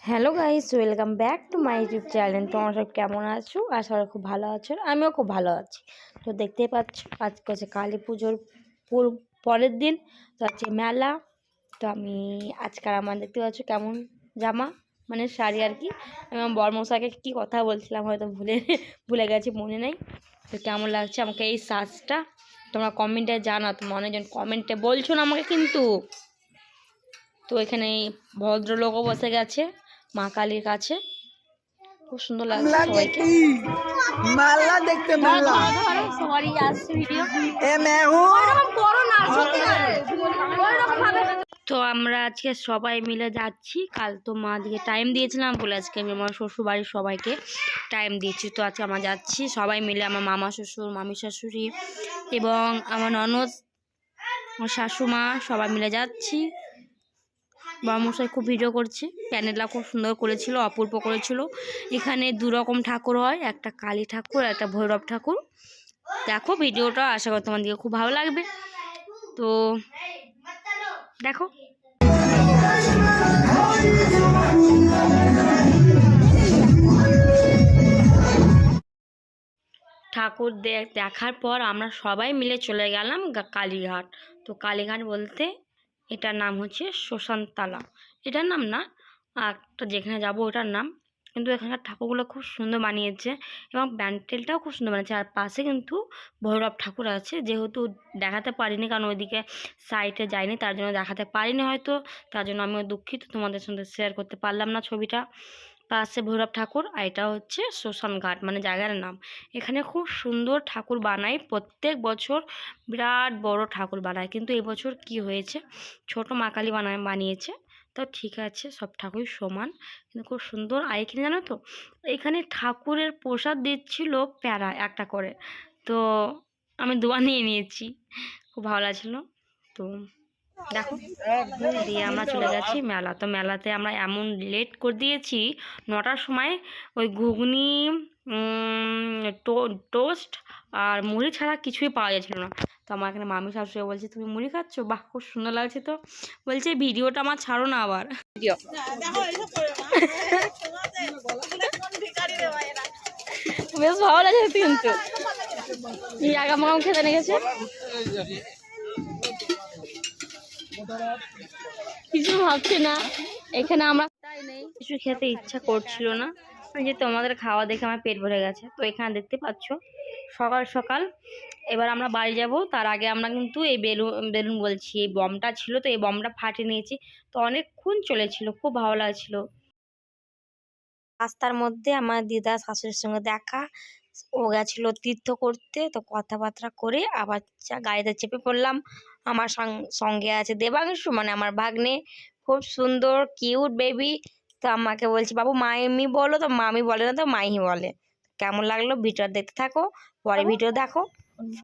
Hello guys, welcome back to my YouTube channel. তোমরা সব কেমন আছো? আশা করি খুব ভালো আছো। আমিও খুব ভালো আছি। তো দেখতেই পাচ্ছ, আজকে হচ্ছে কালী পুজোর পরের দিন। তো আজকে মেলা। তো আমি আজকাল আমার দেখতে পাচ্ছ কেমন জামা, মানে শাড়ি আর কি। আমি আমার বরমশাইকে কী কথা বলছিলাম, হয়তো ভুলে গেছি, মনে নেই। তো কেমন লাগছে আমাকে এই সাজটা তোমরা কমেন্টে জানাও। তোমরা অনেকজন কমেন্টে বলছো না আমাকে কিন্তু। তো এখানে ভদ্রলোকও বসে গেছে মা কালীর কাছে। খুব সুন্দর লাগছে সবাইকে। मेला देखते मेला সবারই আসছে ভিডিও। ए मैं हूँ তো আমরা আজকে সবাই মিলে যাচ্ছি। কাল তো মা দিকে টাইম দিয়েছিলাম বলে আজকে আমি আমার শ্বশুর বাড়ির সবাইকে টাইম দিয়েছি। তো আজকে আমরা যাচ্ছি সবাই মিলে, আমার মামা শ্বশুর, মামি শাশুড়ি এবং আমার ননদ, আমার শাশুমা, সবাই মিলে যাচ্ছি। বড়মশাই খুব ভিডিও করছে। প্যানেলটা খুব সুন্দর করেছিল, অপূর্ব করেছিল। এখানে দু রকম ঠাকুর হয়, একটা কালী ঠাকুর, একটা ভৈরব ঠাকুর। দেখো ভিডিওটা, আশা করি তোমাদেরকে খুব ভালো লাগবে। তো দেখো। ঠাকুর দেখার পর আমরা সবাই মিলে চলে গেলাম কালীঘাট। তো কালীঘাট বলতে এটার নাম হচ্ছে শ্মশানতলা। এটার নাম না, একটা যেখানে যাব ওটার নাম। কিন্তু এখানকার ঠাকুরগুলো খুব সুন্দর বানিয়েছে এবং প্যান্ডেলটাও খুব সুন্দর বানিয়েছে। আর পাশে কিন্তু ভৈরব ঠাকুর আছে। যেহেতু দেখাতে পারিনি, কারণ ওইদিকে সাইডে যাইনি, তার জন্য দেখাতে পারিনি হয়তো। তার জন্য আমিও দুঃখিত, তোমাদের সঙ্গে শেয়ার করতে পারলাম না ছবিটা। পাশে ভৈরব ঠাকুর, আর এটা হচ্ছে শ্মশান ঘাট, মানে জায়গার নাম। এখানে খুব সুন্দর ঠাকুর বানায় প্রত্যেক বছর, বিরাট বড় ঠাকুর বানায়। কিন্তু এবছর কি হয়েছে, ছোট মা কালী বানিয়েছে। তো ঠিক আছে, সব ঠাকুরই সমান, কিন্তু খুব সুন্দর। আর এখানে জানো তো, এখানে ঠাকুরের প্রসাদ দিচ্ছিল প্যারা একটা করে। তো আমি দোয়া নিয়ে নিয়েছি, খুব ভালো লাগছিলো। তো দেখো, দিয়ে আমরা চলে গেছি মেলা। তো মেলাতে আমরা এমন লেট করে দিয়েছি, 9টার সময় ওই ঘুগনি, টোস্ট আর মুড়ি ছাড়া কিছুই পাওয়া যাচ্ছিলো না। তো আমার এখানে মামি শাশুড়ি বলছে, তুমি মুড়ি খাচ্ছ? বাহ, খুব সুন্দর লাগছে। তো বলছে ভিডিওটা আমার ছাড়ো না আবার। ভিডিও বেশ ভালো লাগছে কিন্তু। আগাম খেতে লেগেছে, কিছু ভাবছে না। এখানে আমরা কিছু খেতে ইচ্ছা করছিল না, যে তোমাদের খাওয়া দেখে আমার পেট ভরে গেছে। তো এখানে দেখতে পাচ্ছ সকাল সকাল এবার আমরা বাড়ি যাব। তার আগে আমরা কিন্তু এই বেলুন বলছি, এই বমটা ছিল, তো এই বমটা ফাটিয়ে নিয়েছি। তো অনেকক্ষণ চলেছিল, খুব ভালো লাগছিল। রাস্তার মধ্যে আমার দিদা শাশুড়ির সঙ্গে দেখা, ও গেছিল তীর্থ করতে। তো কথাবার্তা করে আবার গাড়িতে চেপে পড়লাম। আমার সঙ্গে আছে দেবাংশু, মানে আমার ভাগ্নে, খুব সুন্দর কিউট বেবি। তো আমাকে বলছি, বাবু মামি বলো। তো মামি বলে না, তো মাইহি বলে। কেমন লাগলো ভিডিও দেখতে থাকো, পরে ভিডিও দেখো।